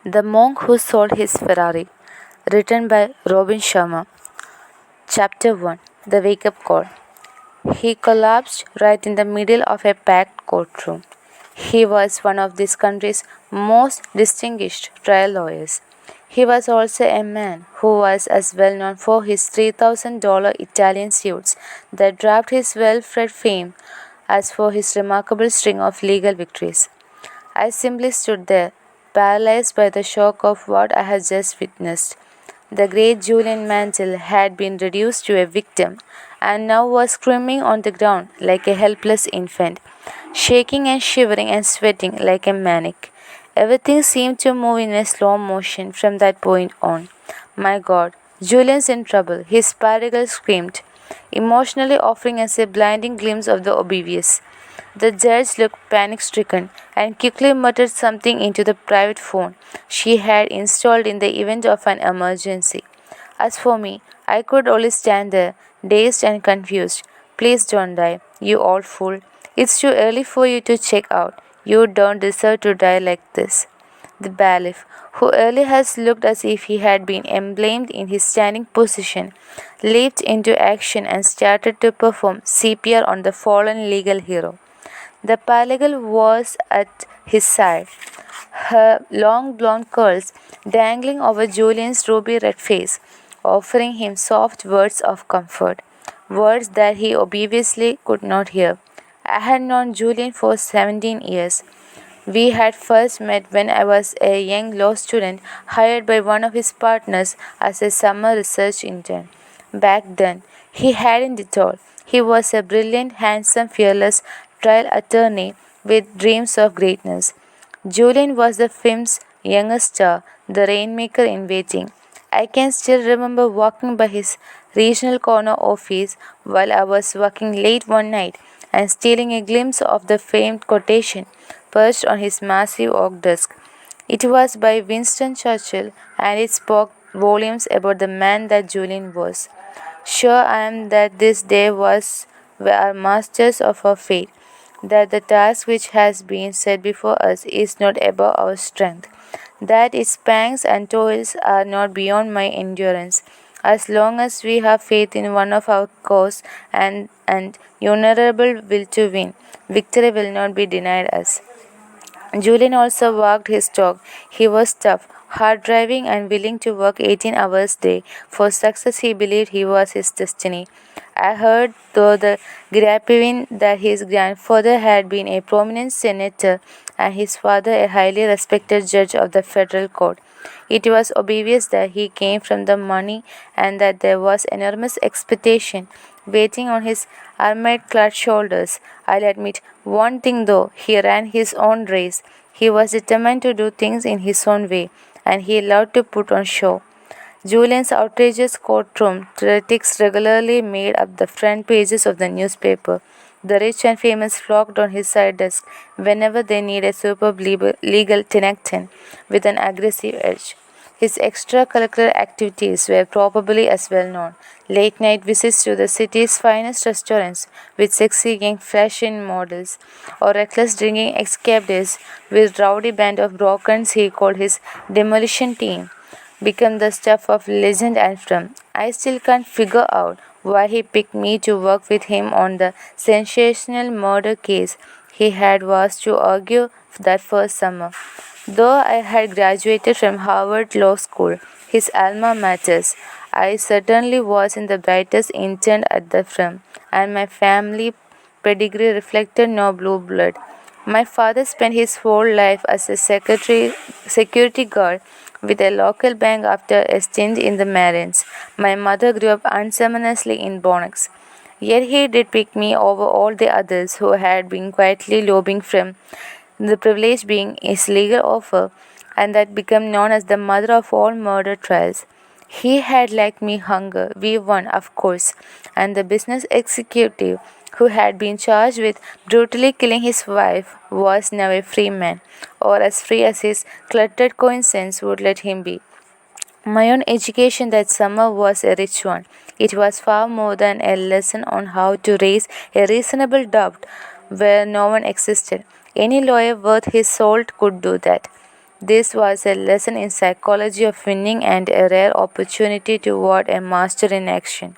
The Monk Who Sold His Ferrari, written by Robin Sharma. Chapter 1. The Wake Up Call. He collapsed right in the middle of a packed courtroom. He was one of this country's most distinguished trial lawyers. He was also a man who was as well known for his $3,000 Italian suits that draped his well-bred fame as for his remarkable string of legal victories. I simply stood there, paralyzed by the shock of what I had just witnessed. The great Julian Mansell had been reduced to a victim and now was screaming on the ground like a helpless infant, shaking and shivering and sweating like a maniac. Everything seemed to move in a slow motion from that point on. My God, Julian's in trouble, his paralegal screamed, emotionally offering us a blinding glimpse of the obvious. The judge looked panic stricken and quickly muttered something into the private phone she had installed in the event of an emergency. As for me, I could only stand there, dazed and confused. Please don't die, you old fool. It's too early for you to check out. You don't deserve to die like this. The bailiff, who earlier has looked as if he had been emblamed in his standing position, leaped into action and started to perform CPR on the fallen legal hero. The paralegal was at his side, her long blonde curls dangling over Julian's ruby red face, offering him soft words of comfort, words that he obviously could not hear. I had known Julian for 17 years. We had first met when I was a young law student hired by one of his partners as a summer research intern. Back then, he hadn't it all. He was a brilliant, handsome, fearless trial attorney with dreams of greatness. Julian was the film's youngest star, the rainmaker in waiting. I can still remember walking by his regional corner office while I was working late one night and stealing a glimpse of the famed quotation perched on his massive oak desk. It was by Winston Churchill, and it spoke volumes about the man that Julian was. Sure I am that this day was we are masters of our fate, that the task which has been set before us is not above our strength, that its pangs and toils are not beyond my endurance. As long as we have faith in one of our cause and honorable will to win, victory will not be denied us. Julian also walked his talk. He was tough, hard driving, and willing to work 18 hours a day. For success, he believed he was his destiny. I heard, though the grappling, that his grandfather had been a prominent senator and his father a highly respected judge of the federal court. It was obvious that he came from the money and that there was enormous expectation waiting on his armor-clad shoulders. I'll admit one thing though, he ran his own race. He was determined to do things in his own way, and he loved to put on show. Julian's outrageous courtroom critics regularly made up the front pages of the newspaper. The rich and famous flocked on his side desk whenever they needed a superb legal tenactin with an aggressive edge. His extracurricular activities were probably as well known. Late night visits to the city's finest restaurants with sexy young fashion models, or reckless drinking escapades with rowdy band of brokers he called his demolition team, become the stuff of legend and film. I still can't figure out why he picked me to work with him on the sensational murder case he had was to argue that first summer. Though I had graduated from Harvard Law School, his alma mater, I certainly wasn't the brightest intern at the firm, and my family pedigree reflected no blue blood. My father spent his whole life as a security guard with a local bank after a stint in the Marines. My mother grew up unceremoniously in Bronx. Yet he did pick me over all the others who had been quietly lobbying from the privilege being his legal offer, and that became known as the mother of all murder trials. He had like me hunger, we won, of course, and the business executive who had been charged with brutally killing his wife was now a free man, or as free as his cluttered conscience would let him be. My own education that summer was a rich one. It was far more than a lesson on how to raise a reasonable doubt where no one existed. Any lawyer worth his salt could do that. This was a lesson in psychology of winning and a rare opportunity to watch a master in action.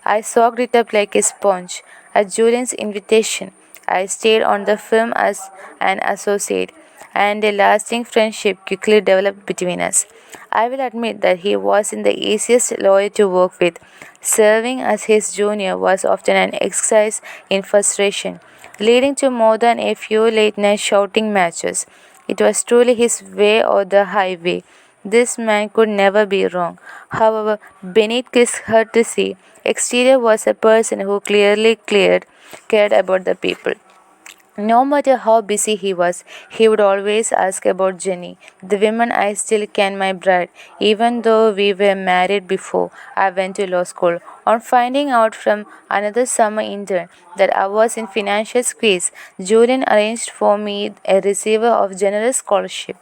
I soaked it up like a sponge. At Julian's invitation, I stayed on the film as an associate, and a lasting friendship quickly developed between us. I will admit that he wasn't the easiest lawyer to work with. Serving as his junior was often an exercise in frustration, leading to more than a few late night shouting matches. It was truly his way or the highway. This man could never be wrong. However, beneath his courtesy, exterior was a person who clearly cared about the people. No matter how busy he was, he would always ask about Jenny, the woman I still can my bride, even though we were married before I went to law school. On finding out from another summer intern that I was in financial squeeze, Julian arranged for me a receiver of generous scholarship.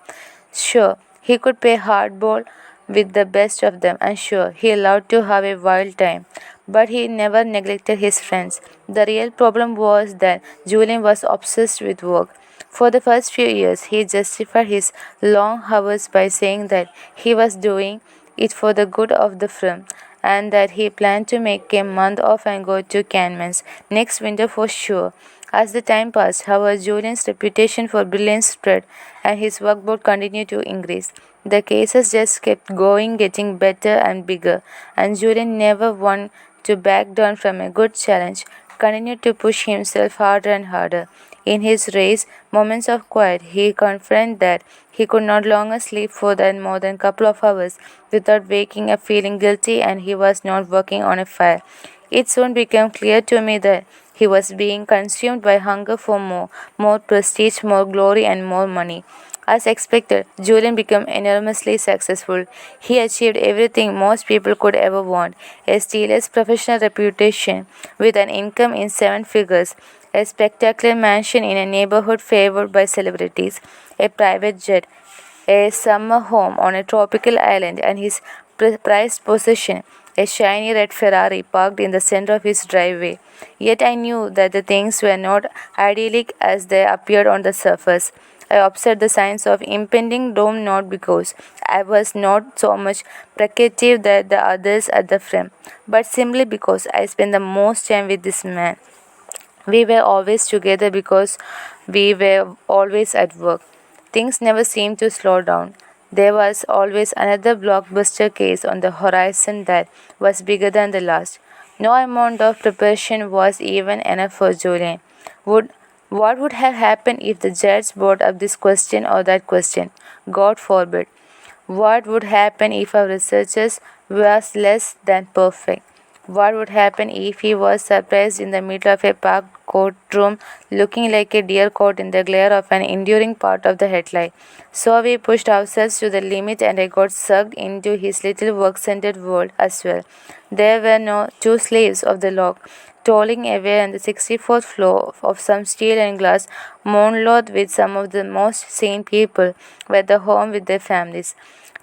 Sure, he could pay hardball with the best of them, and sure, he loved to have a wild time. But he never neglected his friends. The real problem was that Julian was obsessed with work. For the first few years, he justified his long hours by saying that he was doing it for the good of the firm and that he planned to make a month off and go to Cannes next winter for sure. As the time passed, however, Julian's reputation for brilliance spread and his workload continued to increase. The cases just kept going, getting better and bigger, and Julian never wanted to back down from a good challenge, continued to push himself harder and harder. In his race, moments of quiet, he confronted that he could not longer sleep for more than a couple of hours without waking up feeling guilty and he was not working on a fire. It soon became clear to me that he was being consumed by hunger for more prestige, more glory, and more money. As expected, Julian became enormously successful. He achieved everything most people could ever want: a stellar professional reputation with an income in seven figures, a spectacular mansion in a neighborhood favored by celebrities, a private jet, a summer home on a tropical island, and his prized possession, a shiny red Ferrari parked in the center of his driveway. Yet I knew that the things were not idyllic as they appeared on the surface. I observed the signs of impending doom not because I was not so much protective than the others at the frame, but simply because I spent the most time with this man. We were always together because we were always at work. Things never seemed to slow down. There was always another blockbuster case on the horizon that was bigger than the last. No amount of preparation was even enough for Julian. Would what would have happened if the judge brought up this question or that question? God forbid. What would happen if our researchers was less than perfect? What would happen if he was surprised in the middle of a packed courtroom looking like a deer caught in the glare of an enduring part of the headlight? So we pushed ourselves to the limit and I got sucked into his little work-centered world as well. There were no two slaves of the lock tolling away on the 64th floor of some steel and glass monolith with some of the most sane people were the home with their families.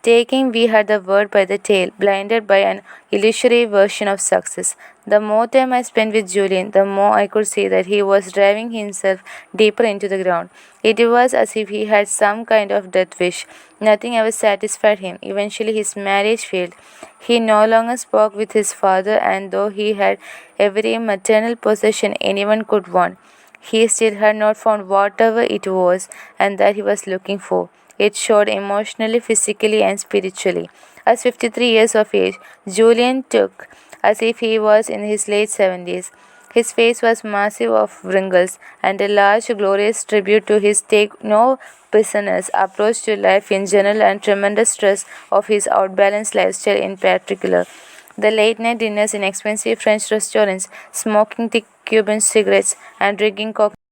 Taking we had the world by the tail, blinded by an illusory version of success. The more time I spent with Julian, the more I could see that he was driving himself deeper into the ground. It was as if he had some kind of death wish. Nothing ever satisfied him. Eventually his marriage failed. He no longer spoke with his father, and though he had every maternal possession anyone could want, he still had not found whatever it was and that he was looking for. It showed emotionally, physically, and spiritually. At 53 years of age, Julian took as if he was in his late 70s. His face was massive of wrinkles and a large, glorious tribute to his take no prisoners approach to life in general and tremendous stress of his outbalanced lifestyle in particular. The late night dinners in expensive French restaurants, smoking thick Cuban cigarettes, and drinking cocktails